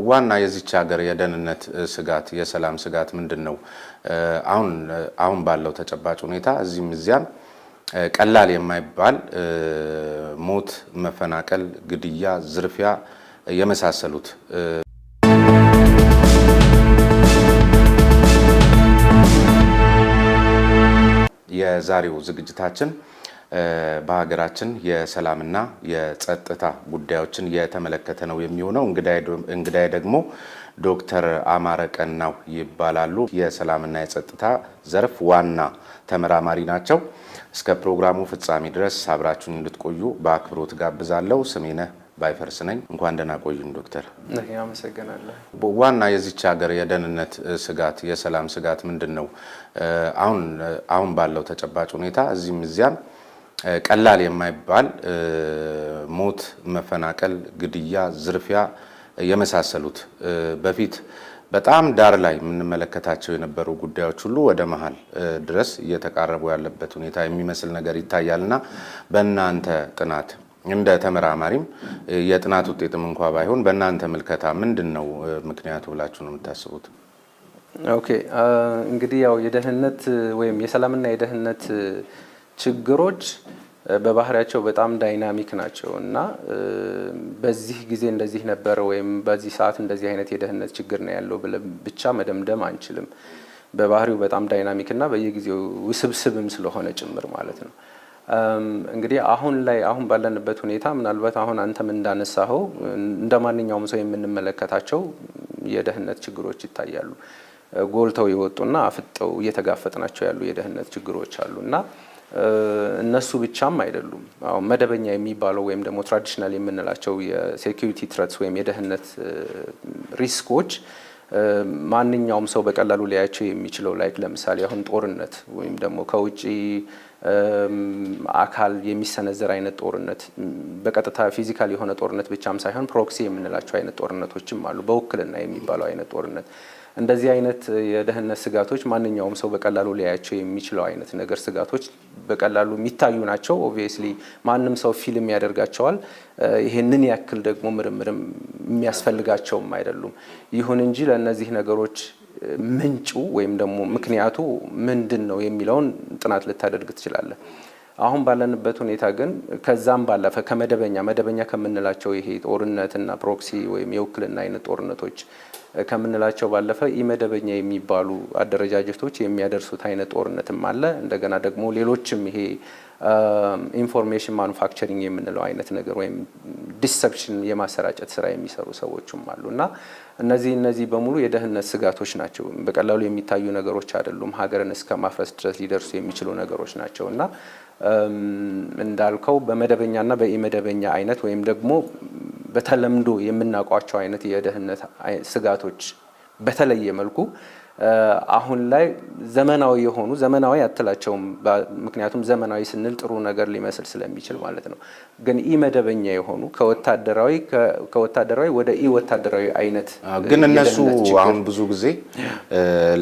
ዋና የዚች ሀገር የደህንነት ስጋት የሰላም ስጋት ምንድነው? አሁን ባለው ተጨባጭ ሁኔታ እዚህም እዚያም ቀላል የማይባል ሞት፣ መፈናቀል፣ ግድያ፣ ዝርፊያ የመሳሰሉት የዛሬው ዝግጅታችን በሀገራችን የሰላምና የጸጥታ ጉዳዮችን የተመለከተ ነው የሚሆነው። እንግዳይ ደግሞ ዶክተር አማረ ቀናው ይባላሉ። የሰላምና የጸጥታ ዘርፍ ዋና ተመራማሪ ናቸው። እስከ ፕሮግራሙ ፍጻሜ ድረስ አብራችሁን እንድትቆዩ በአክብሮት ጋብዛለሁ። ስሜነህ ባይፈርስ ነኝ። እንኳን ደህና ቆዩን ዶክተር። አመሰግናለሁ። ዋና የዚች ሀገር የደህንነት ስጋት የሰላም ስጋት ምንድነው? አሁን ባለው ተጨባጭ ሁኔታ እዚህም እዚያም ቀላል የማይባል ሞት፣ መፈናቀል፣ ግድያ፣ ዝርፊያ የመሳሰሉት በፊት በጣም ዳር ላይ የምንመለከታቸው የነበሩ ጉዳዮች ሁሉ ወደ መሀል ድረስ እየተቃረቡ ያለበት ሁኔታ የሚመስል ነገር ይታያልና በእናንተ ጥናት እንደ ተመራማሪም የጥናት ውጤትም እንኳ ባይሆን በእናንተ ምልከታ ምንድነው ምክንያቱ ብላችሁ ነው የምታስቡት? ኦኬ እንግዲህ ያው የደህንነት ወይም የሰላምና የደህንነት ችግሮች በባህሪያቸው በጣም ዳይናሚክ ናቸው እና በዚህ ጊዜ እንደዚህ ነበር ወይም በዚህ ሰዓት እንደዚህ አይነት የደህንነት ችግር ነው ያለው ብለን ብቻ መደምደም አንችልም። በባህሪው በጣም ዳይናሚክ እና በየጊዜው ውስብስብም ስለሆነ ጭምር ማለት ነው። እንግዲህ አሁን ባለንበት ሁኔታ ምናልባት አሁን አንተም እንዳነሳኸው እንደማንኛውም ሰው የምንመለከታቸው የደህንነት ችግሮች ይታያሉ። ጎልተው የወጡና አፍጠው እየተጋፈጥናቸው ያሉ የደህንነት ችግሮች አሉና እነሱ ብቻም አይደሉም። አሁን መደበኛ የሚባለው ወይም ደግሞ ትራዲሽናል የምንላቸው የሴኩሪቲ ትሬትስ ወይም የደህንነት ሪስኮች ማንኛውም ሰው በቀላሉ ሊያያቸው የሚችለው ላይክ ለምሳሌ አሁን ጦርነት ወይም ደግሞ ከውጪ አካል የሚሰነዘር አይነት ጦርነት በቀጥታ ፊዚካል የሆነ ጦርነት ብቻም ሳይሆን ፕሮክሲ የምንላቸው አይነት ጦርነቶችም አሉ። በውክልና የሚባለው አይነት ጦርነት እንደዚህ አይነት የደህንነት ስጋቶች ማንኛውም ሰው በቀላሉ ሊያያቸው የሚችለው አይነት ነገር ስጋቶች በቀላሉ የሚታዩ ናቸው። ኦብቪየስሊ ማንም ሰው ፊልም ያደርጋቸዋል። ይሄንን ያክል ደግሞ ምርምርም የሚያስፈልጋቸውም አይደሉም። ይሁን እንጂ ለእነዚህ ነገሮች ምንጩ ወይም ደግሞ ምክንያቱ ምንድን ነው የሚለውን ጥናት ልታደርግ ትችላለህ። አሁን ባለንበት ሁኔታ ግን ከዛም ባለፈ መደበኛ ከምንላቸው ይሄ ጦርነትና ፕሮክሲ ወይም የውክልና አይነት ጦርነቶች ከምንላቸው ባለፈ ኢመደበኛ የሚባሉ አደረጃጀቶች የሚያደርሱት አይነት ጦርነትም አለ። እንደገና ደግሞ ሌሎችም ይሄ ኢንፎርሜሽን ማኑፋክቸሪንግ የምንለው አይነት ነገር ወይም ዲሰፕሽን የማሰራጨት ስራ የሚሰሩ ሰዎችም አሉና እነዚህ በሙሉ የደህንነት ስጋቶች ናቸው። በቀላሉ የሚታዩ ነገሮች አይደሉም። ሀገርን እስከ ማፍረስ ድረስ ሊደርሱ የሚችሉ ነገሮች ናቸውና እንዳልከው በመደበኛና በኢመደበኛ አይነት ወይም ደግሞ በተለምዶ የምናውቋቸው አይነት የደህንነት ስጋቶች በተለየ መልኩ አሁን ላይ ዘመናዊ አትላቸውም። ምክንያቱም ዘመናዊ ስንል ጥሩ ነገር ሊመስል ስለሚችል ማለት ነው። ግን ኢመደበኛ የሆኑ ከወታደራዊ ወደ ኢወታደራዊ አይነት ግን እነሱ አሁን ብዙ ጊዜ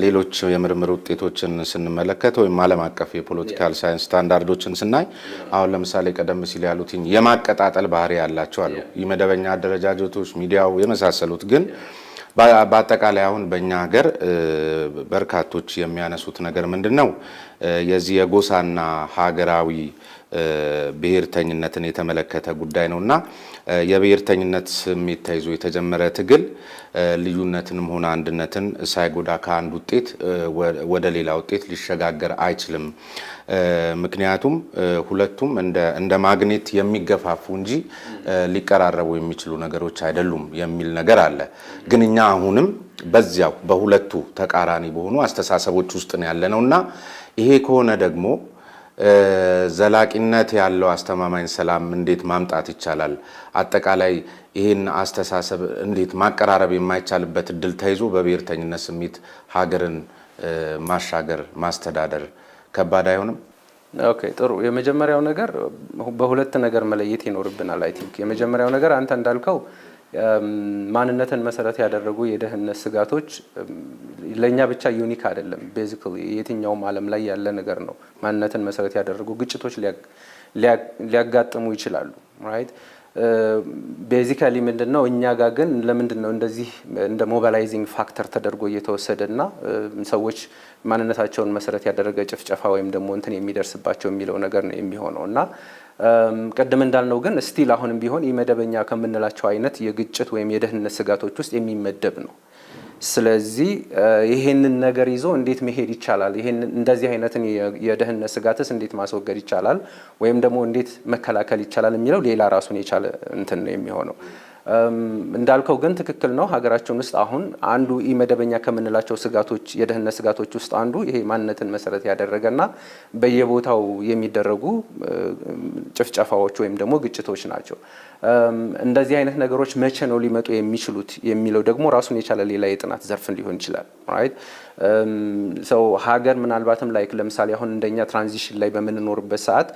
ሌሎች የምርምር ውጤቶችን ስንመለከት ወይም ዓለም አቀፍ የፖለቲካል ሳይንስ ስታንዳርዶችን ስናይ አሁን ለምሳሌ ቀደም ሲል ያሉት የማቀጣጠል ባህሪ ያላቸው አሉ። ኢመደበኛ አደረጃጀቶች፣ ሚዲያው የመሳሰሉት ግን በአጠቃላይ አሁን በእኛ ሀገር በርካቶች የሚያነሱት ነገር ምንድነው? የዚህ የጎሳና ሀገራዊ ብሔርተኝነትን የተመለከተ ጉዳይ ነውና የብሔርተኝነት ስሜት ተይዞ የተጀመረ ትግል ልዩነትንም ሆነ አንድነትን ሳይጎዳ ከአንድ ውጤት ወደ ሌላ ውጤት ሊሸጋገር አይችልም። ምክንያቱም ሁለቱም እንደ ማግኔት የሚገፋፉ እንጂ ሊቀራረቡ የሚችሉ ነገሮች አይደሉም የሚል ነገር አለ። ግን እኛ አሁንም በዚያው በሁለቱ ተቃራኒ በሆኑ አስተሳሰቦች ውስጥ ነው ያለነውና ይሄ ከሆነ ደግሞ ዘላቂነት ያለው አስተማማኝ ሰላም እንዴት ማምጣት ይቻላል? አጠቃላይ ይሄን አስተሳሰብ እንዴት ማቀራረብ የማይቻልበት እድል ተይዞ በብሔርተኝነት ስሜት ሀገርን ማሻገር ማስተዳደር ከባድ አይሆንም? ኦኬ ጥሩ። የመጀመሪያው ነገር በሁለት ነገር መለየት ይኖርብናል። አይ ቲንክ የመጀመሪያው ነገር አንተ እንዳልከው ማንነትን መሰረት ያደረጉ የደህንነት ስጋቶች ለኛ ብቻ ዩኒክ አይደለም። ቤዚካሊ የትኛውም ዓለም ላይ ያለ ነገር ነው። ማንነትን መሰረት ያደረጉ ግጭቶች ሊያጋጥሙ ይችላሉ። ራይት ቤዚካሊ ምንድነው እኛ ጋር ግን ለምንድነው እንደዚህ እንደ ሞባላይዚንግ ፋክተር ተደርጎ እየተወሰደና ሰዎች ማንነታቸውን መሰረት ያደረገ ጭፍጨፋ ወይም ደግሞ እንትን የሚደርስባቸው የሚለው ነገር ነው የሚሆነው እና ቀደም እንዳልነው ግን ስቲል አሁንም ቢሆን ኢመደበኛ ከምንላቸው አይነት የግጭት ወይም የደህንነት ስጋቶች ውስጥ የሚመደብ ነው። ስለዚህ ይሄንን ነገር ይዞ እንዴት መሄድ ይቻላል? ይሄንን እንደዚህ አይነትን የደህንነት ስጋትስ እንዴት ማስወገድ ይቻላል? ወይም ደግሞ እንዴት መከላከል ይቻላል የሚለው ሌላ ራሱን የቻለ እንትን ነው የሚሆነው። እንዳልከው ግን ትክክል ነው። ሀገራችን ውስጥ አሁን አንዱ ኢመደበኛ ከምንላቸው ስጋቶች የደህንነት ስጋቶች ውስጥ አንዱ ይሄ ማንነትን መሰረት ያደረገና በየቦታው የሚደረጉ ጭፍጨፋዎች ወይም ደግሞ ግጭቶች ናቸው። እንደዚህ አይነት ነገሮች መቼ ነው ሊመጡ የሚችሉት የሚለው ደግሞ ራሱን የቻለ ሌላ የጥናት ዘርፍ ሊሆን ይችላል። ራይት ሰው ሀገር ምናልባትም ላይክ ለምሳሌ አሁን እንደኛ ትራንዚሽን ላይ በምንኖርበት ሰዓት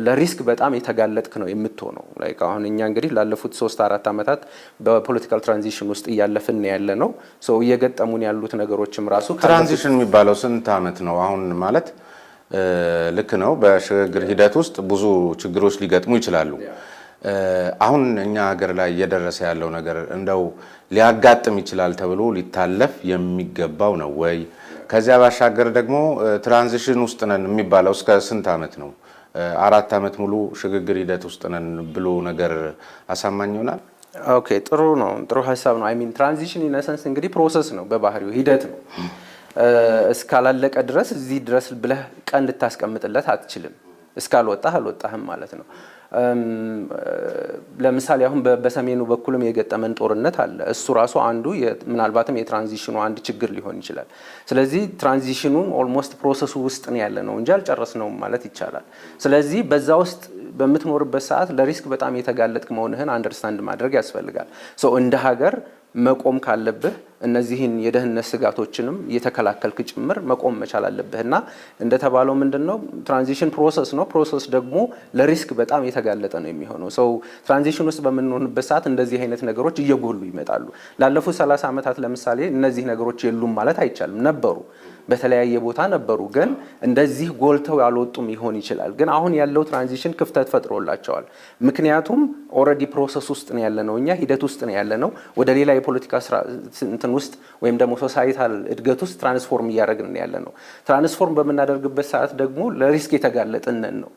ለሪስክ በጣም የተጋለጥክ ነው የምትሆነው። ላይክ አሁን እኛ እንግዲህ ላለፉት 3-4 ዓመታት በፖለቲካል ትራንዚሽን ውስጥ እያለፍን ያለ ነው። ሰው እየገጠሙን ያሉት ነገሮችም ራሱ ትራንዚሽን የሚባለው ስንት ዓመት ነው አሁን ማለት ልክ ነው። በሽግግር ሂደት ውስጥ ብዙ ችግሮች ሊገጥሙ ይችላሉ። አሁን እኛ ሀገር ላይ እየደረሰ ያለው ነገር እንደው ሊያጋጥም ይችላል ተብሎ ሊታለፍ የሚገባው ነው ወይ? ከዚያ ባሻገር ደግሞ ትራንዚሽን ውስጥ ነን የሚባለው እስከ ስንት ዓመት ነው? 4 ዓመት ሙሉ ሽግግር ሂደት ውስጥ ነን ብሎ ነገር አሳማኝ ይሆናል? ኦኬ፣ ጥሩ ነው። ጥሩ ሀሳብ ነው። አይ ሚን ትራንዚሽን ኢን ኤሰንስ እንግዲህ ፕሮሰስ ነው፣ በባህሪው ሂደት ነው። እስካላለቀ ድረስ እዚህ ድረስ ብለህ ቀን ልታስቀምጥለት አትችልም። እስካልወጣህ አልወጣህም ማለት ነው። ለምሳሌ አሁን በሰሜኑ በኩልም የገጠመን ጦርነት አለ። እሱ ራሱ አንዱ ምናልባትም የትራንዚሽኑ አንድ ችግር ሊሆን ይችላል። ስለዚህ ትራንዚሽኑን ኦልሞስት ፕሮሰሱ ውስጥ ነው ያለ ነው እንጂ አልጨረስነውም ማለት ይቻላል። ስለዚህ በዛ ውስጥ በምትኖርበት ሰዓት ለሪስክ በጣም የተጋለጥክ መሆንህን አንደርስታንድ ማድረግ ያስፈልጋል። እንደ ሀገር መቆም ካለብህ እነዚህን የደህንነት ስጋቶችንም እየተከላከልክ ጭምር መቆም መቻል አለብህና እንደተባለው ምንድነው ትራንዚሽን ፕሮሰስ ነው። ፕሮሰስ ደግሞ ለሪስክ በጣም የተጋለጠ ነው የሚሆነው። ትራንዚሽን ውስጥ በምንሆንበት ሰዓት እንደዚህ አይነት ነገሮች እየጎሉ ይመጣሉ። ላለፉት 30 ዓመታት ለምሳሌ እነዚህ ነገሮች የሉም ማለት አይቻልም። ነበሩ፣ በተለያየ ቦታ ነበሩ፣ ግን እንደዚህ ጎልተው ያልወጡም ይሆን ይችላል። ግን አሁን ያለው ትራንዚሽን ክፍተት ፈጥሮላቸዋል። ምክንያቱም ኦልሬዲ ፕሮሰስ ውስጥ ነው ያለነው፣ እኛ ሂደት ውስጥ ነው ያለነው። ወደ ሌላ የፖለቲካ እንትን ውስጥ ወይም ደግሞ ሶሳይታል እድገት ውስጥ ትራንስፎርም እያደረግን ያለነው። ትራንስፎርም በምናደርግበት ሰዓት ደግሞ ለሪስክ የተጋለጥን ነው።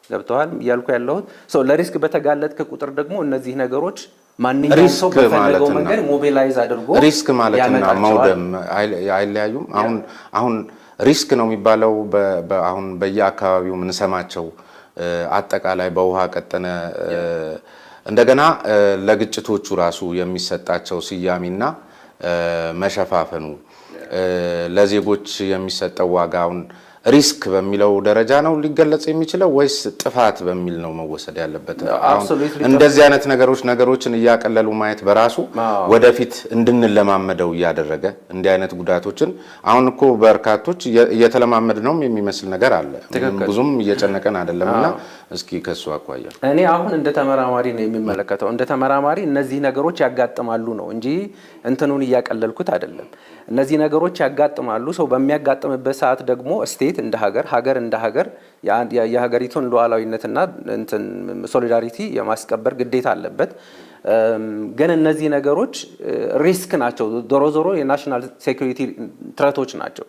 ገብተዋል እያልኩ ያለሁት። ለሪስክ በተጋለጥክ ቁጥር ደግሞ እነዚህ ነገሮች ማንኛውም ሰው በፈለገው መንገድ ሞቢላይዝ አድርጎ ሪስክ ማለትና መውደም አይለያዩም። አሁን ሪስክ ነው የሚባለው አሁን በየአካባቢው የምንሰማቸው አጠቃላይ በውሃ ቀጠነ እንደገና ለግጭቶቹ ራሱ የሚሰጣቸው ስያሜና መሸፋፈኑ ለዜጎች የሚሰጠው ዋጋውን ሪስክ በሚለው ደረጃ ነው ሊገለጽ የሚችለው ወይስ ጥፋት በሚል ነው መወሰድ ያለበት? እንደዚህ አይነት ነገሮችን እያቀለሉ ማየት በራሱ ወደፊት እንድንለማመደው እያደረገ እንዲህ አይነት ጉዳቶችን አሁን እኮ በርካቶች እየተለማመድ ነው የሚመስል ነገር አለ። ብዙም እየጨነቀን አይደለምና እስኪ ከሱ አኳያ እኔ አሁን እንደ ተመራማሪ ነው የሚመለከተው። እንደ ተመራማሪ እነዚህ ነገሮች ያጋጥማሉ ነው እንጂ እንትኑን እያቀለልኩት አይደለም። እነዚህ ነገሮች ያጋጥማሉ። ሰው በሚያጋጥምበት ሰዓት ደግሞ ስቴት እንደ ሀገር እንደ ሀገር የሀገሪቱን ሉዓላዊነትና እንትን ሶሊዳሪቲ የማስከበር ግዴታ አለበት። ግን እነዚህ ነገሮች ሪስክ ናቸው። ዞሮ የናሽናል ሴኩሪቲ ትረቶች ናቸው።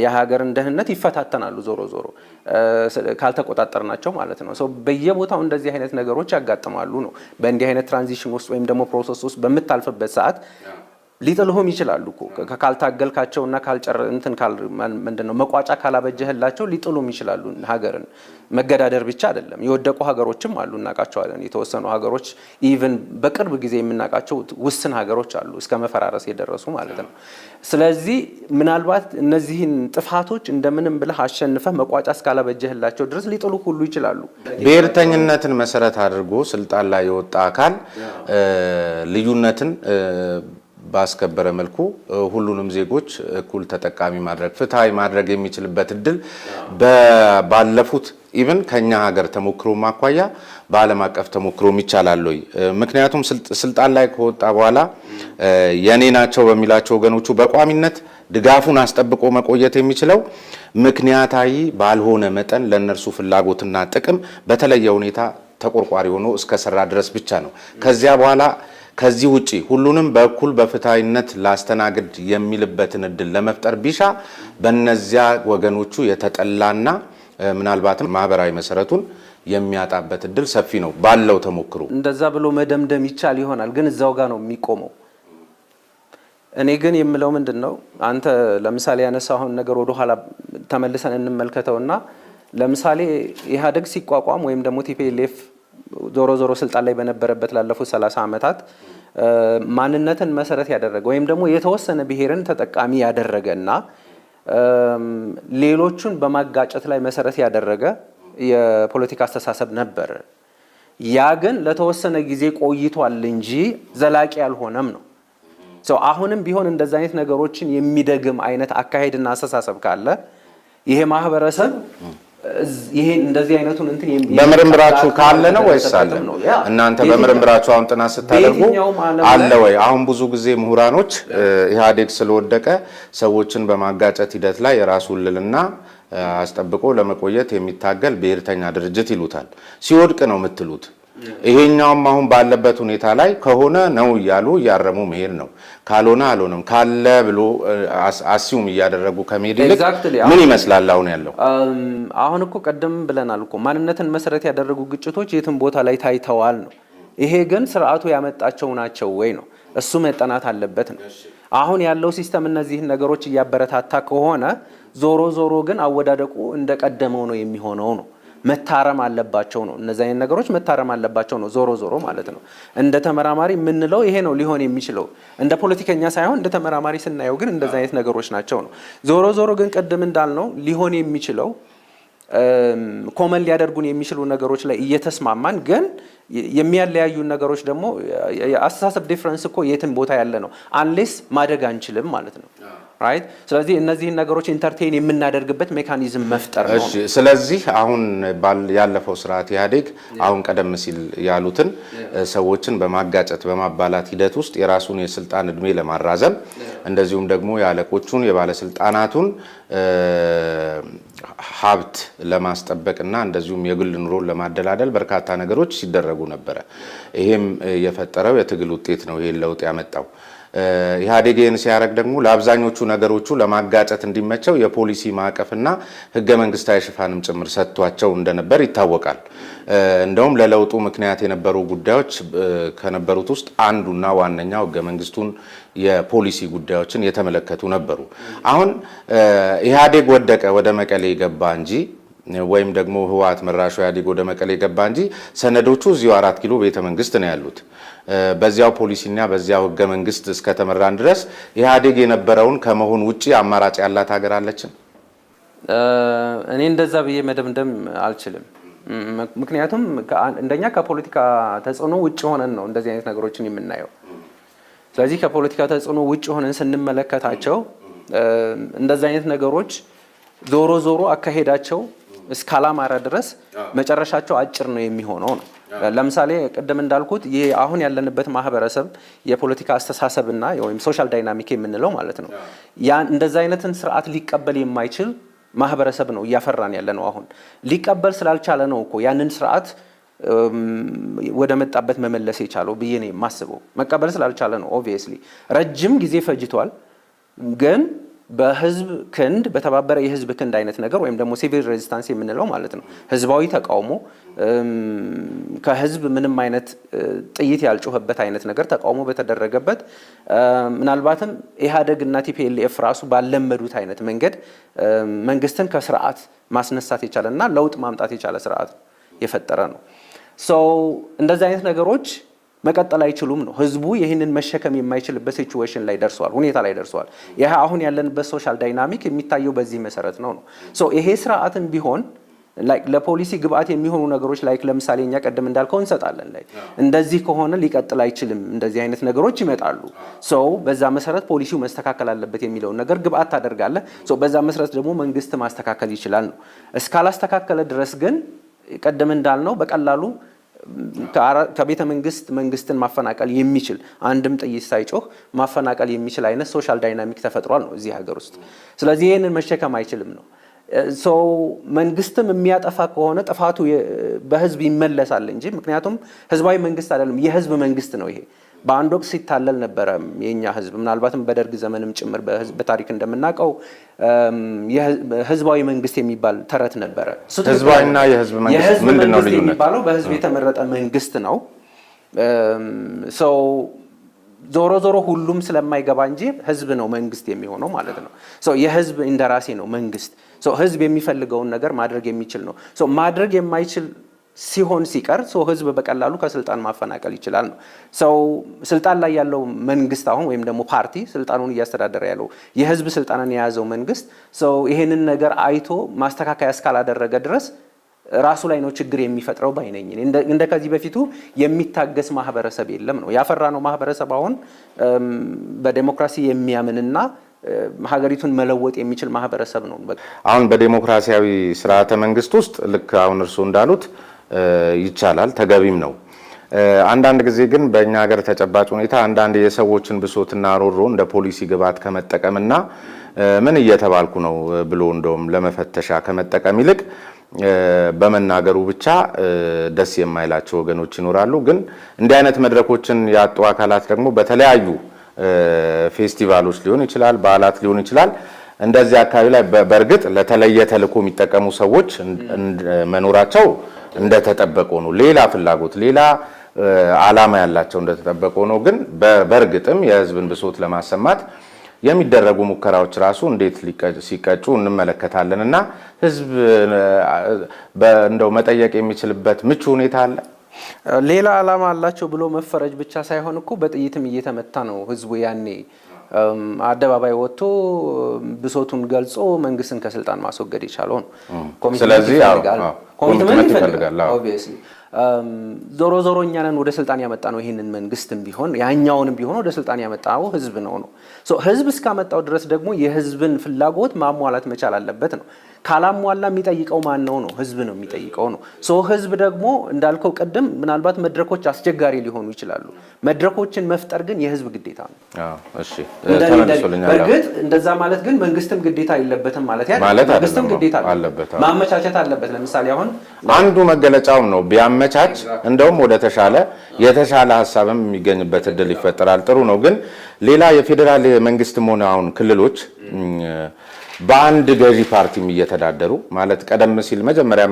የሀገርን ደህንነት ይፈታተናሉ። ዞሮ ካልተቆጣጠርናቸው ማለት ነው። በየቦታው እንደዚህ አይነት ነገሮች ያጋጥማሉ ነው። በእንዲህ አይነት ትራንዚሽን ውስጥ ወይም ደግሞ ፕሮሰስ ውስጥ በምታልፍበት ሰዓት ሊጥልሁም ይችላሉ እኮ ካልታገልካቸውና ምንድነው መቋጫ ካላበጀህላቸው ሊጥሉም ይችላሉ። ሀገርን መገዳደር ብቻ አይደለም፣ የወደቁ ሀገሮችም አሉ፣ እናውቃቸዋለን። የተወሰኑ ሀገሮች ኢቭን በቅርብ ጊዜ የምናውቃቸው ውስን ሀገሮች አሉ፣ እስከ መፈራረስ የደረሱ ማለት ነው። ስለዚህ ምናልባት እነዚህን ጥፋቶች እንደምንም ብለህ አሸንፈህ መቋጫ እስካላበጀህላቸው ድረስ ሊጥሉ ሁሉ ይችላሉ። ብሔርተኝነትን መሰረት አድርጎ ስልጣን ላይ የወጣ አካል ልዩነትን ባስከበረ መልኩ ሁሉንም ዜጎች እኩል ተጠቃሚ ማድረግ ፍትሃዊ ማድረግ የሚችልበት እድል ባለፉት ኢቭን ከኛ ሀገር ተሞክሮ ማኳያ በዓለም አቀፍ ተሞክሮም ይቻላል ወይ? ምክንያቱም ስልጣን ላይ ከወጣ በኋላ የኔ ናቸው በሚላቸው ወገኖቹ በቋሚነት ድጋፉን አስጠብቆ መቆየት የሚችለው ምክንያታዊ ባልሆነ መጠን ለነርሱ ፍላጎትና ጥቅም በተለየ ሁኔታ ተቆርቋሪ ሆኖ እስከሰራ ድረስ ብቻ ነው። ከዚያ በኋላ ከዚህ ውጪ ሁሉንም በእኩል በፍትሃዊነት ላስተናግድ የሚልበትን እድል ለመፍጠር ቢሻ በእነዚያ ወገኖቹ የተጠላና ምናልባትም ማህበራዊ መሰረቱን የሚያጣበት እድል ሰፊ ነው ባለው ተሞክሮ። እንደዛ ብሎ መደምደም ይቻል ይሆናል፣ ግን እዛው ጋር ነው የሚቆመው። እኔ ግን የምለው ምንድነው አንተ ለምሳሌ ያነሳውን ነገር ወደ ኋላ ተመልሰን እንመልከተውና ለምሳሌ ኢህአዴግ ሲቋቋም ወይም ደግሞ ቲፒኤልኤፍ ዞሮ ስልጣን ላይ በነበረበት ላለፉት 30 ዓመታት ማንነትን መሰረት ያደረገ ወይም ደግሞ የተወሰነ ብሔርን ተጠቃሚ ያደረገና ሌሎቹን በማጋጨት ላይ መሰረት ያደረገ የፖለቲካ አስተሳሰብ ነበር። ያ ግን ለተወሰነ ጊዜ ቆይቷል እንጂ ዘላቂ አልሆነም ነው። አሁንም ቢሆን እንደዛ አይነት ነገሮችን የሚደግም አይነት አካሄድና አስተሳሰብ ካለ ይሄ ማህበረሰብ ይሄ እንደዚህ አይነቱን እንትን በምርምራችሁ ካለ ነው ወይስ አለ? እናንተ በምርምራችሁ አሁን ጥናት ስታደርጉ አለ ወይ? አሁን ብዙ ጊዜ ምሁራኖች ኢህአዴግ ስለወደቀ ሰዎችን በማጋጨት ሂደት ላይ የራሱን ልልና አስጠብቆ ለመቆየት የሚታገል ብሔርተኛ ድርጅት ይሉታል። ሲወድቅ ነው የምትሉት። ይሄኛውም አሁን ባለበት ሁኔታ ላይ ከሆነ ነው እያሉ እያረሙ መሄድ ነው፣ ካልሆነ አልሆነም ካለ ብሎ አሲዩም እያደረጉ ከመሄድ ይልቅ ምን ይመስላል አሁን ያለው? አሁን እኮ ቀደም ብለናል እኮ ማንነትን መሰረት ያደረጉ ግጭቶች የትም ቦታ ላይ ታይተዋል ነው። ይሄ ግን ስርዓቱ ያመጣቸው ናቸው ወይ ነው? እሱ መጠናት አለበት ነው። አሁን ያለው ሲስተም እነዚህን ነገሮች እያበረታታ ከሆነ ዞሮ ግን አወዳደቁ እንደቀደመው ነው የሚሆነው ነው። መታረም አለባቸው ነው። እነዚህ አይነት ነገሮች መታረም አለባቸው ነው ዞሮ ማለት ነው። እንደ ተመራማሪ የምንለው ይሄ ነው ሊሆን የሚችለው። እንደ ፖለቲከኛ ሳይሆን እንደ ተመራማሪ ስናየው ግን እንደዚህ አይነት ነገሮች ናቸው ነው። ዞሮ ግን ቅድም እንዳልነው ሊሆን የሚችለው ኮመን ሊያደርጉን የሚችሉ ነገሮች ላይ እየተስማማን ግን የሚያለያዩን ነገሮች ደግሞ የአስተሳሰብ ዲፍረንስ እኮ የትም ቦታ ያለ ነው። አንሌስ ማደግ አንችልም ማለት ነው። ራይት። ስለዚህ እነዚህን ነገሮች ኢንተርቴይን የምናደርግበት ሜካኒዝም መፍጠር ነው። እሺ። ስለዚህ አሁን ያለፈው ስርዓት ኢህአዴግ አሁን ቀደም ሲል ያሉትን ሰዎችን በማጋጨት በማባላት ሂደት ውስጥ የራሱን የስልጣን እድሜ ለማራዘም እንደዚሁም ደግሞ የአለቆቹን የባለስልጣናቱን ሀብት ለማስጠበቅና እንደዚሁም የግል ኑሮን ለማደላደል በርካታ ነገሮች ሲደረጉ ነበረ። ይሄም የፈጠረው የትግል ውጤት ነው ይሄን ለውጥ ያመጣው። ኢህአዴግን ሲያደርግ ደግሞ ለአብዛኞቹ ነገሮቹ ለማጋጨት እንዲመቸው የፖሊሲ ማዕቀፍና ህገ መንግስታዊ ሽፋንም ጭምር ሰጥቷቸው እንደነበር ይታወቃል። እንደውም ለለውጡ ምክንያት የነበሩ ጉዳዮች ከነበሩት ውስጥ አንዱና ዋነኛው ህገ መንግስቱን የፖሊሲ ጉዳዮችን የተመለከቱ ነበሩ። አሁን ኢህአዴግ ወደቀ ወደ መቀሌ ገባ እንጂ ወይም ደግሞ ህወሓት መራሹ ኢህአዴግ ወደ መቀሌ ገባ እንጂ ሰነዶቹ እዚሁ 4 ኪሎ ቤተ መንግስት ነው ያሉት። በዚያው ፖሊሲና በዚያው ህገ መንግስት እስከተመራን ድረስ ኢህአዴግ የነበረውን ከመሆን ውጪ አማራጭ ያላት ሀገር አለችን? እኔ እንደዛ ብዬ መደምደም አልችልም። ምክንያቱም እንደኛ ከፖለቲካ ተጽዕኖ ውጭ ሆነን ነው እንደዚህ አይነት ነገሮችን የምናየው። ስለዚህ ከፖለቲካ ተጽዕኖ ውጭ ሆነን ስንመለከታቸው እንደዚህ አይነት ነገሮች ዞሮ አካሄዳቸው እስካላማረ ድረስ መጨረሻቸው አጭር ነው የሚሆነው ነው። ለምሳሌ ቅድም እንዳልኩት ይሄ አሁን ያለንበት ማህበረሰብ የፖለቲካ አስተሳሰብና ወይም ሶሻል ዳይናሚክ የምንለው ማለት ነው ያን እንደዛ አይነትን ስርዓት ሊቀበል የማይችል ማህበረሰብ ነው እያፈራን ያለ ነው። አሁን ሊቀበል ስላልቻለ ነው እኮ ያንን ስርዓት ወደ መጣበት መመለስ የቻለው ብዬ ነው የማስበው። መቀበል ስላልቻለ ነው። ኦብቪየስሊ ረጅም ጊዜ ፈጅቷል። ግን በህዝብ ክንድ በተባበረ የህዝብ ክንድ አይነት ነገር ወይም ደግሞ ሲቪል ሬዚስታንስ የምንለው ማለት ነው ህዝባዊ ተቃውሞ ከህዝብ ምንም አይነት ጥይት ያልጮህበት አይነት ነገር ተቃውሞ በተደረገበት ምናልባትም ኢህአዴግ እና ቲፒኤልኤፍ ራሱ ባለመዱት አይነት መንገድ መንግስትን ከስርዓት ማስነሳት የቻለና ለውጥ ማምጣት የቻለ ስርዓት የፈጠረ ነው። እንደዚህ አይነት ነገሮች መቀጠል አይችሉም ነው። ህዝቡ ይህንን መሸከም የማይችልበት ሲቹዌሽን ላይ ደርሷል፣ ሁኔታ ላይ ደርሷል። ይሄ አሁን ያለንበት ሶሻል ዳይናሚክ የሚታየው በዚህ መሰረት ነው። ይሄ ስርዓትም ቢሆን ለፖሊሲ ግብአት የሚሆኑ ነገሮች ለምሳሌ እኛ ቀደም እንዳልከው እንሰጣለን። እንደዚህ ከሆነ ሊቀጥል አይችልም፣ እንደዚህ አይነት ነገሮች ይመጣሉ። በዛ መሰረት ፖሊሲው መስተካከል አለበት የሚለውን ነገር ግብአት ታደርጋለህ። በዛ መሰረት ደግሞ መንግስት ማስተካከል ይችላል ነው። እስካላስተካከለ ድረስ ግን ቀደም እንዳልነው በቀላሉ ከቤተ መንግስትን ማፈናቀል የሚችል አንድም ጥይት ሳይጮህ ማፈናቀል የሚችል አይነት ሶሻል ዳይናሚክ ተፈጥሯል ነው እዚህ ሀገር ውስጥ። ስለዚህ ይሄንን መሸከም አይችልም ነው። መንግስትም የሚያጠፋ ከሆነ ጥፋቱ በህዝብ ይመለሳል እንጂ ምክንያቱም ህዝባዊ መንግስት አይደለም፣ የህዝብ መንግስት ነው ይሄ። በአንድ ወቅት ሲታለል ነበረ የኛ ህዝብ፣ ምናልባትም በደርግ ዘመንም ጭምር በታሪክ እንደምናውቀው ህዝባዊ መንግስት የሚባል ተረት ነበረ። ህዝባዊና የህዝብ መንግስት ምንድነው ልዩነት? የሚባለው በህዝብ የተመረጠ መንግስት ነው። ዞሮ ዞሮ ሁሉም ስለማይገባ እንጂ ህዝብ ነው መንግስት የሚሆነው ማለት ነው። የህዝብ እንደራሴ ነው መንግስት። ህዝብ የሚፈልገውን ነገር ማድረግ የሚችል ነው። ማድረግ የማይችል ሲሆን ሲቀር ህዝብ በቀላሉ ከስልጣን ማፈናቀል ይችላል ነው። ስልጣን ላይ ያለው መንግስት አሁን ወይም ደግሞ ፓርቲ ስልጣኑን እያስተዳደረ ያለው የህዝብ ስልጣንን የያዘው መንግስት ይሄንን ነገር አይቶ ማስተካከያ እስካላደረገ ድረስ ራሱ ላይ ነው ችግር የሚፈጥረው ባይነኝ። እንደ ከዚህ በፊቱ የሚታገስ ማህበረሰብ የለም ነው ያፈራ ነው ማህበረሰብ አሁን በዲሞክራሲ የሚያምንና ሀገሪቱን መለወጥ የሚችል ማህበረሰብ ነው። አሁን በዲሞክራሲያዊ ስርዓተ መንግስት ውስጥ ልክ አሁን እርሱ እንዳሉት ይቻላል፣ ተገቢም ነው። አንዳንድ ጊዜ ግን በእኛ ሀገር ተጨባጭ ሁኔታ አንዳንድ የሰዎችን ብሶትና ሮሮ እንደ ፖሊሲ ግብዓት ከመጠቀምና ምን እየተባልኩ ነው ብሎ እንደውም ለመፈተሻ ከመጠቀም ይልቅ በመናገሩ ብቻ ደስ የማይላቸው ወገኖች ይኖራሉ። ግን እንዲህ አይነት መድረኮችን ያጡ አካላት ደግሞ በተለያዩ ፌስቲቫሎች ሊሆን ይችላል፣ በዓላት ሊሆን ይችላል፣ እንደዚህ አካባቢ ላይ በእርግጥ ለተለየ ተልዕኮ የሚጠቀሙ ሰዎች መኖራቸው እንደተጠበቀ ነው። ሌላ ፍላጎት፣ ሌላ ዓላማ ያላቸው እንደተጠበቀ ነው። ግን በእርግጥም የህዝብን ብሶት ለማሰማት የሚደረጉ ሙከራዎች ራሱ እንዴት ሲቀጩ እንመለከታለን። እና ህዝብ እንደው መጠየቅ የሚችልበት ምቹ ሁኔታ አለ። ሌላ ዓላማ አላቸው ብሎ መፈረጅ ብቻ ሳይሆን እኮ በጥይትም እየተመታ ነው ህዝቡ። ያኔ አደባባይ ወጥቶ ብሶቱን ገልጾ መንግስትን ከስልጣን ማስወገድ የቻለው ነው። ኮሚትመንት ይፈልጋል ኦብቪየስሊ። ዞሮ ዞሮ እኛ ነን ወደ ስልጣን ያመጣ ነው ይሄንን መንግስትም ቢሆን ያኛውንም ቢሆን ወደ ስልጣን ያመጣው ህዝብ ነው። ህዝብ እስካመጣው ድረስ ደግሞ የህዝብን ፍላጎት ማሟላት መቻል አለበት ነው። ካላሟላ የሚጠይቀው ማን ነው? ህዝብ ነው የሚጠይቀው ነው። ህዝብ ደግሞ እንዳልከው ቅድም ምናልባት መድረኮች አስቸጋሪ ሊሆኑ ይችላሉ። መድረኮችን መፍጠር ግን የህዝብ ግዴታ ነው። እሺ በእርግጥ እንደዛ ማለት ግን መንግስትም ግዴታ የለበትም ማለት መንግስትም ግዴታ አለበት፣ ማመቻቸት አለበት። ለምሳሌ አሁን አንዱ መገለጫውም ነው ቢያመቻች እንደውም ወደ የተሻለ ሀሳብም የሚገኝበት እድል ይፈጠራል። ጥሩ ነው። ግን ሌላ የፌዴራል መንግስትም ሆነ አሁን ክልሎች በአንድ ገዢ ፓርቲም እየተዳደሩ ማለት ቀደም ሲል መጀመሪያ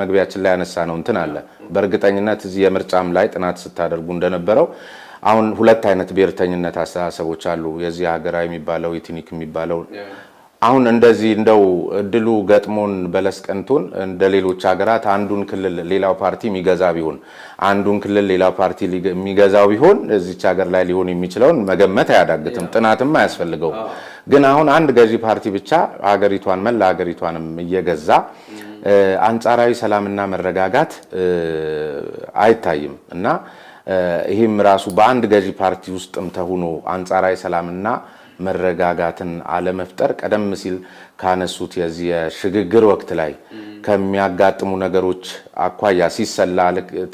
መግቢያችን ላይ ያነሳ ነው እንትን አለ። በእርግጠኝነት እዚህ የምርጫም ላይ ጥናት ስታደርጉ እንደነበረው አሁን ሁለት አይነት ብሔርተኝነት አስተሳሰቦች አሉ። የዚህ ሀገራዊ የሚባለው ኢትኒክ የሚባለው አሁን እንደዚህ እንደው እድሉ ገጥሞን በለስቀንቶን እንደ ሌሎች ሀገራት አንዱን ክልል ሌላው ፓርቲ የሚገዛ ቢሆን አንዱን ክልል ሌላው ፓርቲ የሚገዛው ቢሆን እዚች ሀገር ላይ ሊሆን የሚችለውን መገመት አያዳግትም፣ ጥናትም አያስፈልገው። ግን አሁን አንድ ገዢ ፓርቲ ብቻ ሀገሪቷን መላ ሀገሪቷንም እየገዛ አንጻራዊ ሰላምና መረጋጋት አይታይም። እና ይህም ራሱ በአንድ ገዢ ፓርቲ ውስጥም ተሆኖ አንጻራዊ ሰላምና መረጋጋትን አለመፍጠር ቀደም ሲል ካነሱት የዚህ የሽግግር ወቅት ላይ ከሚያጋጥሙ ነገሮች አኳያ ሲሰላ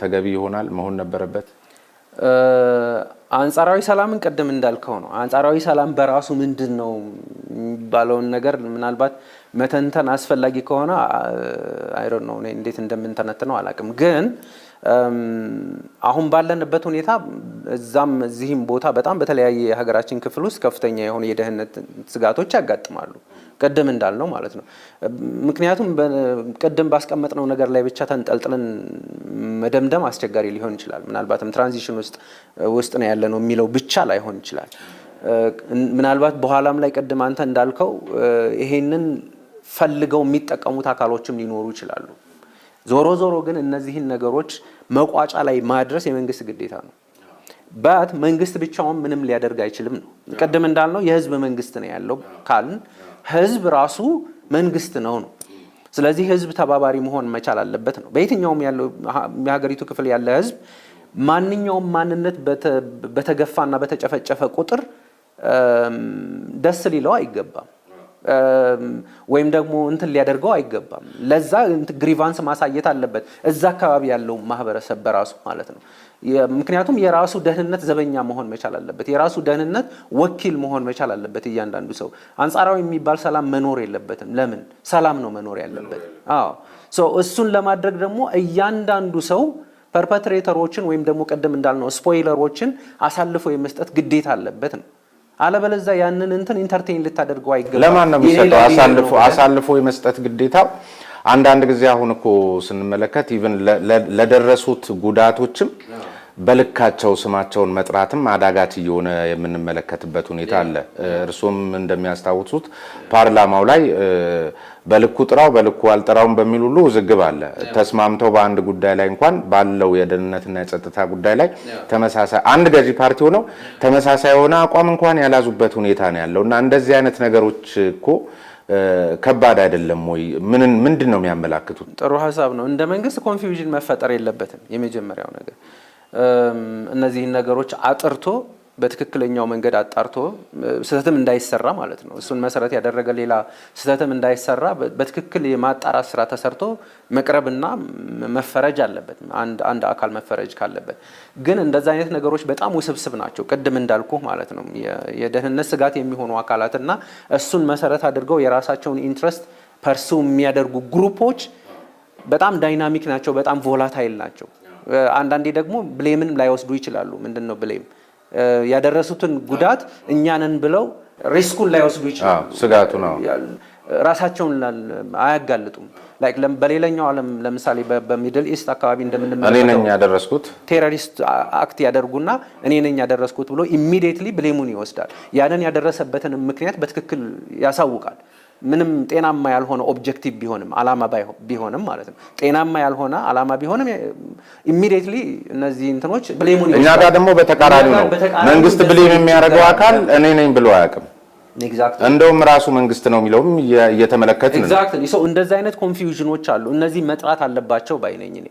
ተገቢ ይሆናል መሆን ነበረበት። አንጻራዊ ሰላምን ቅድም እንዳልከው ነው። አንጻራዊ ሰላም በራሱ ምንድን ነው የሚባለውን ነገር ምናልባት መተንተን አስፈላጊ ከሆነ አይ ዶንት ኖ እንዴት እንደምንተነትነው አላውቅም። ግን አሁን ባለንበት ሁኔታ እዛም እዚህም ቦታ በጣም በተለያየ የሀገራችን ክፍል ውስጥ ከፍተኛ የሆኑ የደህንነት ስጋቶች ያጋጥማሉ። ቅድም እንዳልነው ማለት ነው። ምክንያቱም ቅድም ባስቀመጥነው ነገር ላይ ብቻ ተንጠልጥለን መደምደም አስቸጋሪ ሊሆን ይችላል። ምናልባትም ትራንዚሽን ውስጥ ነው ያለነው የሚለው ብቻ ላይሆን ይችላል። ምናልባት በኋላም ላይ ቅድም አንተ እንዳልከው ይሄንን ፈልገው የሚጠቀሙት አካሎችም ሊኖሩ ይችላሉ። ዞሮ ዞሮ ግን እነዚህን ነገሮች መቋጫ ላይ ማድረስ የመንግስት ግዴታ ነው። ባት መንግስት ብቻውን ምንም ሊያደርግ አይችልም ነው። ቅድም እንዳልነው የህዝብ መንግስት ነው ያለው ካልን ህዝብ ራሱ መንግስት ነው። ስለዚህ ህዝብ ተባባሪ መሆን መቻል አለበት ነው። በየትኛውም ያለው የሀገሪቱ ክፍል ያለ ህዝብ ማንኛውም ማንነት በተገፋና በተጨፈጨፈ ቁጥር ደስ ሊለው አይገባም። ወይም ደግሞ እንትን ሊያደርገው አይገባም። ለዛ ግሪቫንስ ማሳየት አለበት እዛ አካባቢ ያለው ማህበረሰብ በራሱ ማለት ነው። ምክንያቱም የራሱ ደህንነት ዘበኛ መሆን መቻል አለበት። የራሱ ደህንነት ወኪል መሆን መቻል አለበት። እያንዳንዱ ሰው አንጻራዊ የሚባል ሰላም መኖር የለበትም። ለምን ሰላም ነው መኖር ያለበት። እሱን ለማድረግ ደግሞ እያንዳንዱ ሰው ፐርፐትሬተሮችን ወይም ደግሞ ቀደም እንዳልነው ስፖይለሮችን አሳልፎ የመስጠት ግዴታ አለበት ነው። አለበለዚያ ያንን እንትን ኢንተርቴይን ልታደርገው አይገባም። ለማን ነው የሚሰጠው አሳልፎ የመስጠት ግዴታው? አንዳንድ ጊዜ አሁን እኮ ስንመለከት ኢቭን ለደረሱት ጉዳቶችም በልካቸው ስማቸውን መጥራትም አዳጋች እየሆነ የምንመለከትበት ሁኔታ አለ። እርሱም እንደሚያስታውሱት ፓርላማው ላይ በልኩ ጥራው በልኩ አልጠራውም በሚል ሁሉ ውዝግብ አለ። ተስማምተው በአንድ ጉዳይ ላይ እንኳን ባለው የደህንነትና የጸጥታ ጉዳይ ላይ ተመሳሳይ አንድ ገዢ ፓርቲ ሆነው ተመሳሳይ የሆነ አቋም እንኳን ያላዙበት ሁኔታ ነው ያለውና እንደዚህ አይነት ነገሮች እኮ ከባድ አይደለም ወይ? ምንድን ነው የሚያመላክቱት? ጥሩ ሀሳብ ነው። እንደ መንግስት ኮንፊውዥን መፈጠር የለበትም። የመጀመሪያው ነገር እነዚህን ነገሮች አጥርቶ በትክክለኛው መንገድ አጣርቶ ስህተትም እንዳይሰራ ማለት ነው። እሱን መሰረት ያደረገ ሌላ ስህተትም እንዳይሰራ በትክክል የማጣራት ስራ ተሰርቶ መቅረብና መፈረጅ አለበት። አንድ አካል መፈረጅ ካለበት ግን እንደዛ አይነት ነገሮች በጣም ውስብስብ ናቸው። ቅድም እንዳልኩ ማለት ነው የደህንነት ስጋት የሚሆኑ አካላትና እሱን መሰረት አድርገው የራሳቸውን ኢንትረስት ፐርሱ የሚያደርጉ ግሩፖች በጣም ዳይናሚክ ናቸው፣ በጣም ቮላታይል ናቸው። አንዳንዴ ደግሞ ብሌምን ላይወስዱ ይችላሉ። ምንድነው ብሌም? ያደረሱትን ጉዳት እኛንን ብለው ሪስኩን ላይወስዱ ይችላሉ። ስጋቱ ነው። ራሳቸውን አያጋልጡም። ላይክ በሌላኛው ዓለም ለምሳሌ በሚድል ኢስት አካባቢ እንደምንመለከተው እኔ ነኝ ያደረስኩት ቴሮሪስት አክት ያደርጉና እኔ ነኝ ያደረስኩት ብሎ ኢሚዲየትሊ ብሌሙን ይወስዳል። ያንን ያደረሰበትን ምክንያት በትክክል ያሳውቃል። ምንም ጤናማ ያልሆነ ኦብጀክቲቭ ቢሆንም አላማ ቢሆንም ማለት ነው ጤናማ ያልሆነ አላማ ቢሆንም ኢሚዲየትሊ እነዚህ እንትኖች ብሌሙን እኛ ጋር ደግሞ በተቃራኒ ነው። መንግስት ብሌም የሚያደርገው አካል እኔ ነኝ ብሎ አያውቅም። እንደውም ራሱ መንግስት ነው የሚለውም እየተመለከትን ነው። ኤግዛክትሊ እንደዛ አይነት ኮንፊውዥኖች አሉ። እነዚህ መጥራት አለባቸው ባይነኝ እኔ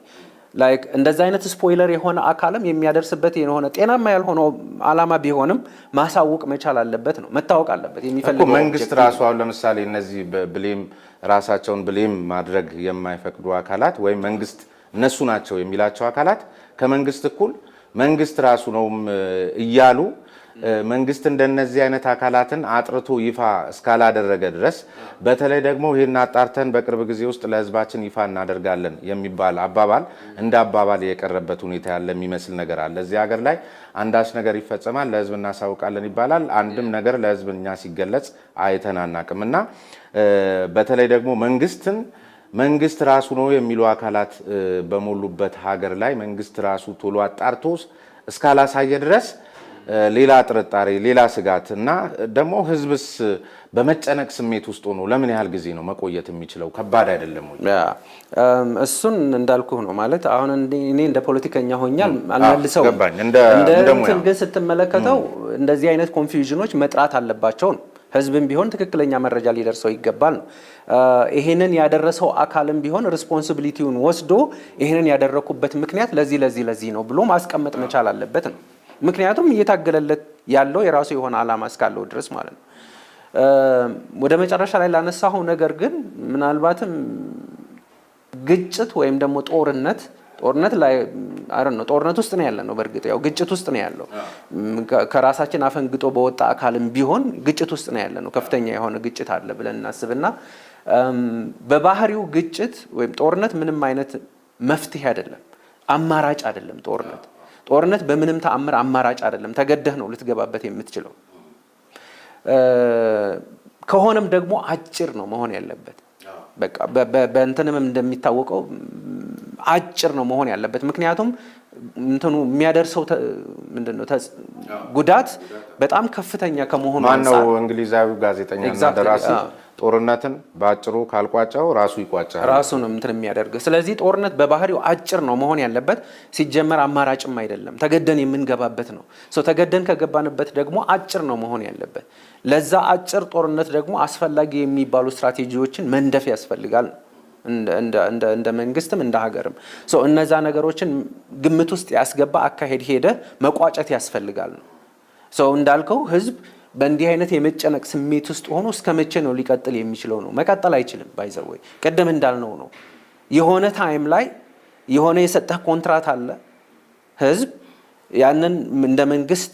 ላይክ እንደዛ አይነት ስፖይለር የሆነ አካልም የሚያደርስበት የሆነ ጤናማ ያልሆነው አላማ ቢሆንም ማሳወቅ መቻል አለበት ነው መታወቅ አለበት። የሚፈልገው መንግስት ራሱ አሁን ለምሳሌ እነዚህ ብሌም ራሳቸውን ብሌም ማድረግ የማይፈቅዱ አካላት ወይም መንግስት እነሱ ናቸው የሚላቸው አካላት ከመንግስት እኩል መንግስት ራሱ ነው እያሉ መንግስት እንደነዚህ አይነት አካላትን አጥርቶ ይፋ እስካላደረገ ድረስ በተለይ ደግሞ ይሄን አጣርተን በቅርብ ጊዜ ውስጥ ለህዝባችን ይፋ እናደርጋለን የሚባል አባባል እንደ አባባል የቀረበት ሁኔታ ያለ የሚመስል ነገር አለ። እዚህ ሀገር ላይ አንዳች ነገር ይፈጸማል፣ ለህዝብ እናሳውቃለን ይባላል። አንድም ነገር ለህዝብ እኛ ሲገለጽ አይተን አናቅምና በተለይ ደግሞ መንግስት ራሱ ነው የሚሉ አካላት በሞሉበት ሀገር ላይ መንግስት ራሱ ቶሎ አጣርቶ እስካላሳየ ድረስ ሌላ ጥርጣሬ ሌላ ስጋት እና ደግሞ ህዝብስ በመጨነቅ ስሜት ውስጥ ሆኖ ለምን ያህል ጊዜ ነው መቆየት የሚችለው? ከባድ አይደለም ወይ? እሱን እንዳልኩህ ነው ማለት አሁን እኔ እንደ ፖለቲከኛ ሆኛል አልመልሰው እንደ ግን ስትመለከተው እንደዚህ አይነት ኮንፊውዥኖች መጥራት አለባቸው ነው። ህዝብም ቢሆን ትክክለኛ መረጃ ሊደርሰው ይገባል ነው። ይሄንን ያደረሰው አካልም ቢሆን ሪስፖንሲቢሊቲውን ወስዶ ይሄንን ያደረኩበት ምክንያት ለዚህ ነው ብሎ ማስቀመጥ መቻል አለበት ነው። ምክንያቱም እየታገለለት ያለው የራሱ የሆነ አላማ እስካለው ድረስ ማለት ነው። ወደ መጨረሻ ላይ ላነሳው ነገር ግን ምናልባትም ግጭት ወይም ደግሞ ጦርነት ላይ ጦርነት ውስጥ ነው ያለነው። በእርግጥ ያው ግጭት ውስጥ ነው ያለው። ከራሳችን አፈንግጦ በወጣ አካልም ቢሆን ግጭት ውስጥ ነው ያለነው። ከፍተኛ የሆነ ግጭት አለ ብለን እናስብና በባህሪው ግጭት ወይም ጦርነት ምንም አይነት መፍትሄ አይደለም፣ አማራጭ አይደለም። ጦርነት በምንም ተአምር አማራጭ አይደለም። ተገደህ ነው ልትገባበት የምትችለው። ከሆነም ደግሞ አጭር ነው መሆን ያለበት። በቃ በእንተንም እንደሚታወቀው አጭር ነው መሆን ያለበት። ምክንያቱም እንትኑ የሚያደርሰው ምንድነው ጉዳት በጣም ከፍተኛ ከመሆኑ ማነው እንግሊዛዊ ጋዜጠኛና ደራሲ ጦርነትን በአጭሩ ካልቋጫው ራሱ ይቋጫል፣ ራሱ ነው እንትን የሚያደርግ። ስለዚህ ጦርነት በባህሪው አጭር ነው መሆን ያለበት። ሲጀመር አማራጭም አይደለም፣ ተገደን የምንገባበት ነው። ተገደን ከገባንበት ደግሞ አጭር ነው መሆን ያለበት። ለዛ አጭር ጦርነት ደግሞ አስፈላጊ የሚባሉ ስትራቴጂዎችን መንደፍ ያስፈልጋል እንደ መንግስትም እንደ ሀገርም። እነዛ ነገሮችን ግምት ውስጥ ያስገባ አካሄድ ሄደ መቋጨት ያስፈልጋል ነው። እንዳልከው ህዝብ በእንዲህ አይነት የመጨነቅ ስሜት ውስጥ ሆኖ እስከ መቼ ነው ሊቀጥል የሚችለው? ነው መቀጠል አይችልም። ባይዘው ወይ ቀደም እንዳልነው ነው የሆነ ታይም ላይ የሆነ የሰጠህ ኮንትራት አለ። ህዝብ ያንን እንደ መንግስት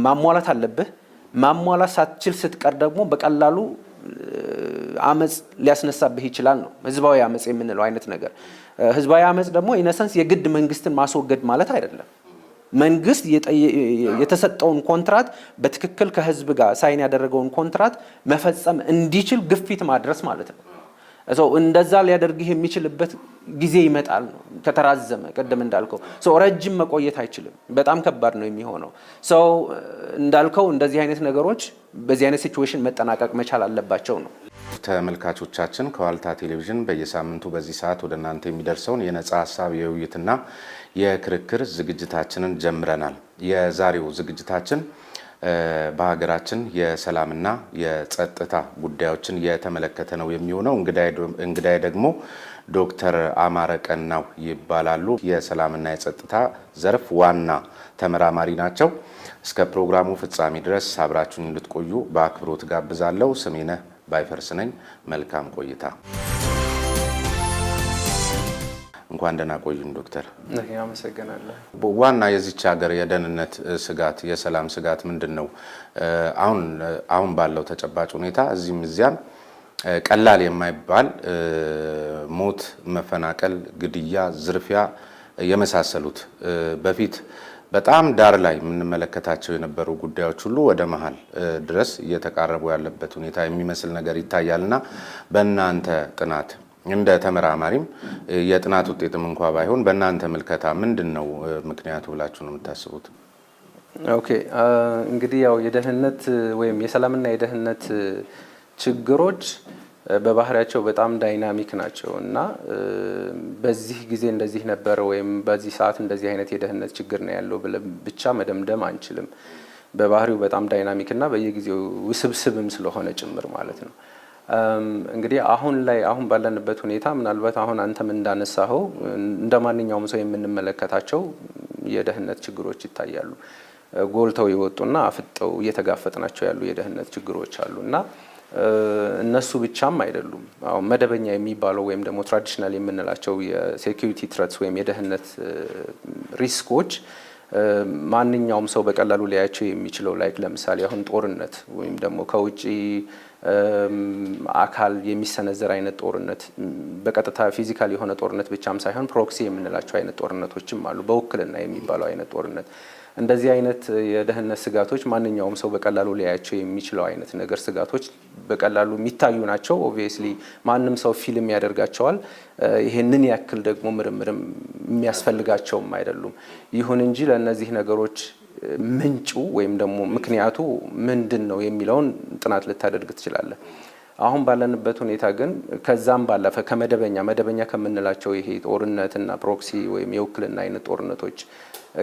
ማሟላት አለብህ። ማሟላት ሳትችል ስትቀር ደግሞ በቀላሉ አመጽ ሊያስነሳብህ ይችላል ነው ህዝባዊ አመጽ የምንለው አይነት ነገር። ህዝባዊ አመጽ ደግሞ ኢነሰንስ የግድ መንግስትን ማስወገድ ማለት አይደለም። መንግስት የተሰጠውን ኮንትራት በትክክል ከህዝብ ጋር ሳይን ያደረገውን ኮንትራት መፈጸም እንዲችል ግፊት ማድረስ ማለት ነው። እንደዛ ሊያደርግህ የሚችልበት ጊዜ ይመጣል ነው ከተራዘመ። ቀደም እንዳልከው ረጅም መቆየት አይችልም። በጣም ከባድ ነው የሚሆነው። እንዳልከው እንደዚህ አይነት ነገሮች በዚህ አይነት ሲቹዌሽን መጠናቀቅ መቻል አለባቸው ነው። ተመልካቾቻችን ከዋልታ ቴሌቪዥን በየሳምንቱ በዚህ ሰዓት ወደ እናንተ የሚደርሰውን የነጻ ሀሳብ የውይይትና የክርክር ዝግጅታችንን ጀምረናል። የዛሬው ዝግጅታችን በሀገራችን የሰላምና የጸጥታ ጉዳዮችን የተመለከተ ነው የሚሆነው። እንግዳይ ደግሞ ዶክተር አማረ ቀናው ይባላሉ። የሰላምና የጸጥታ ዘርፍ ዋና ተመራማሪ ናቸው። እስከ ፕሮግራሙ ፍጻሜ ድረስ አብራችሁን እንድትቆዩ በአክብሮት ጋብዛለሁ። ስሜነህ ባይፈርስ ነኝ። መልካም ቆይታ። እንኳን ደህና ቆዩን ዶክተር። አመሰግናለሁ። ዋና የዚች ሀገር የደህንነት ስጋት የሰላም ስጋት ምንድን ነው? አሁን ባለው ተጨባጭ ሁኔታ እዚህም እዚያም ቀላል የማይባል ሞት፣ መፈናቀል፣ ግድያ፣ ዝርፊያ የመሳሰሉት በፊት በጣም ዳር ላይ የምንመለከታቸው የነበሩ ጉዳዮች ሁሉ ወደ መሀል ድረስ እየተቃረቡ ያለበት ሁኔታ የሚመስል ነገር ይታያልና በእናንተ ጥናት እንደ ተመራማሪም የጥናት ውጤትም እንኳ ባይሆን በእናንተ ምልከታ ምንድን ነው ምክንያቱ ብላችሁ ነው የምታስቡት? ኦኬ እንግዲህ ያው የደህንነት ወይም የሰላምና የደህንነት ችግሮች በባህሪያቸው በጣም ዳይናሚክ ናቸው እና በዚህ ጊዜ እንደዚህ ነበር ወይም በዚህ ሰዓት እንደዚህ አይነት የደህንነት ችግር ነው ያለው ብለን ብቻ መደምደም አንችልም። በባህሪው በጣም ዳይናሚክ እና በየጊዜው ውስብስብም ስለሆነ ጭምር ማለት ነው። እንግዲህ አሁን ባለንበት ሁኔታ ምናልባት አሁን አንተም እንዳነሳኸው እንደ ማንኛውም ሰው የምንመለከታቸው የደህንነት ችግሮች ይታያሉ። ጎልተው የወጡና አፍጠው እየተጋፈጥናቸው ያሉ የደህንነት ችግሮች አሉ እና እነሱ ብቻም አይደሉም። አሁን መደበኛ የሚባለው ወይም ደግሞ ትራዲሽናል የምንላቸው የሴኩሪቲ ትሬትስ ወይም የደህንነት ሪስኮች ማንኛውም ሰው በቀላሉ ሊያያቸው የሚችለው ላይክ ለምሳሌ አሁን ጦርነት ወይም ደግሞ ከውጪ አካል የሚሰነዘር አይነት ጦርነት፣ በቀጥታ ፊዚካል የሆነ ጦርነት ብቻም ሳይሆን ፕሮክሲ የምንላቸው አይነት ጦርነቶችም አሉ። በውክልና የሚባለው አይነት ጦርነት። እንደዚህ አይነት የደህንነት ስጋቶች ማንኛውም ሰው በቀላሉ ሊያያቸው የሚችለው አይነት ነገር ስጋቶች በቀላሉ የሚታዩ ናቸው። ኦብቪየስሊ ማንም ሰው ፊልም ያደርጋቸዋል። ይሄንን ያክል ደግሞ ምርምርም የሚያስፈልጋቸውም አይደሉም። ይሁን እንጂ ለእነዚህ ነገሮች ምንጩ ወይም ደግሞ ምክንያቱ ምንድን ነው የሚለውን ጥናት ልታደርግ ትችላለህ። አሁን ባለንበት ሁኔታ ግን ከዛም ባለፈ መደበኛ ከምንላቸው ይሄ ጦርነትና ፕሮክሲ ወይም የውክልና አይነት ጦርነቶች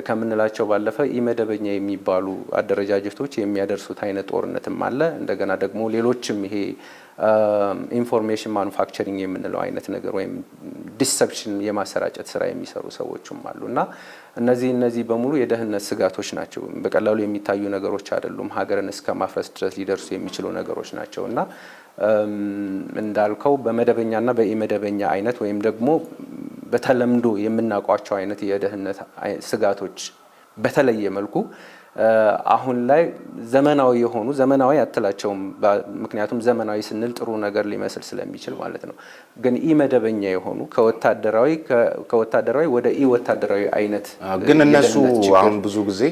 ከምንላቸው ባለፈ ኢመደበኛ የሚባሉ አደረጃጀቶች የሚያደርሱት አይነት ጦርነትም አለ። እንደገና ደግሞ ሌሎችም ይሄ ኢንፎርሜሽን ማኑፋክቸሪንግ የምንለው አይነት ነገር ወይም ዲሰፕሽን የማሰራጨት ስራ የሚሰሩ ሰዎችም አሉ እና እነዚህ በሙሉ የደህንነት ስጋቶች ናቸው። በቀላሉ የሚታዩ ነገሮች አይደሉም። ሀገርን እስከ ማፍረስ ድረስ ሊደርሱ የሚችሉ ነገሮች ናቸው እና እንዳልከው በመደበኛና በኢመደበኛ አይነት ወይም ደግሞ በተለምዶ የምናውቋቸው አይነት የደህንነት ስጋቶች በተለየ መልኩ አሁን ላይ ዘመናዊ አትላቸውም። ምክንያቱም ዘመናዊ ስንል ጥሩ ነገር ሊመስል ስለሚችል ማለት ነው። ግን ኢመደበኛ የሆኑ ከወታደራዊ ወደ ኢወታደራዊ አይነት ግን እነሱ አሁን ብዙ ጊዜ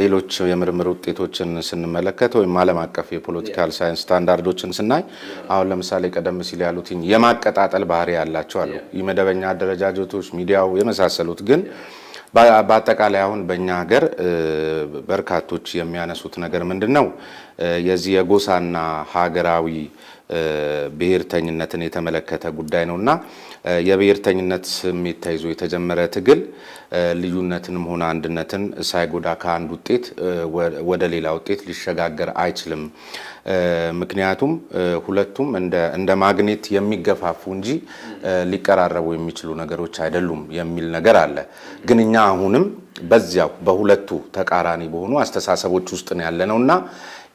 ሌሎች የምርምር ውጤቶችን ስንመለከት ወይም ዓለም አቀፍ የፖለቲካል ሳይንስ ስታንዳርዶችን ስናይ አሁን ለምሳሌ ቀደም ሲል ያሉት የማቀጣጠል ባህሪ ያላቸው አሉ። ኢመደበኛ አደረጃጀቶች፣ ሚዲያው የመሳሰሉት ግን በአጠቃላይ አሁን በእኛ ሀገር በርካቶች የሚያነሱት ነገር ምንድን ነው? የዚህ የጎሳና ሀገራዊ ብሔርተኝነትን የተመለከተ ጉዳይ ነውና የብሔርተኝነት ስሜት ተይዞ የተጀመረ ትግል ልዩነትንም ሆነ አንድነትን ሳይጎዳ ከአንድ ውጤት ወደ ሌላ ውጤት ሊሸጋገር አይችልም። ምክንያቱም ሁለቱም እንደ ማግኔት የሚገፋፉ እንጂ ሊቀራረቡ የሚችሉ ነገሮች አይደሉም የሚል ነገር አለ። ግን እኛ አሁንም በዚያው በሁለቱ ተቃራኒ በሆኑ አስተሳሰቦች ውስጥ ነው ያለነውና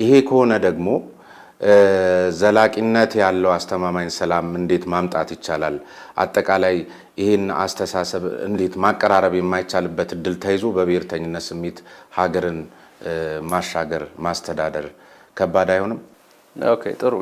ይሄ ከሆነ ደግሞ ዘላቂነት ያለው አስተማማኝ ሰላም እንዴት ማምጣት ይቻላል? አጠቃላይ ይህን አስተሳሰብ እንዴት ማቀራረብ የማይቻልበት እድል ተይዞ በብሔርተኝነት ስሜት ሀገርን ማሻገር ማስተዳደር ከባድ አይሆንም? ኦኬ ጥሩ።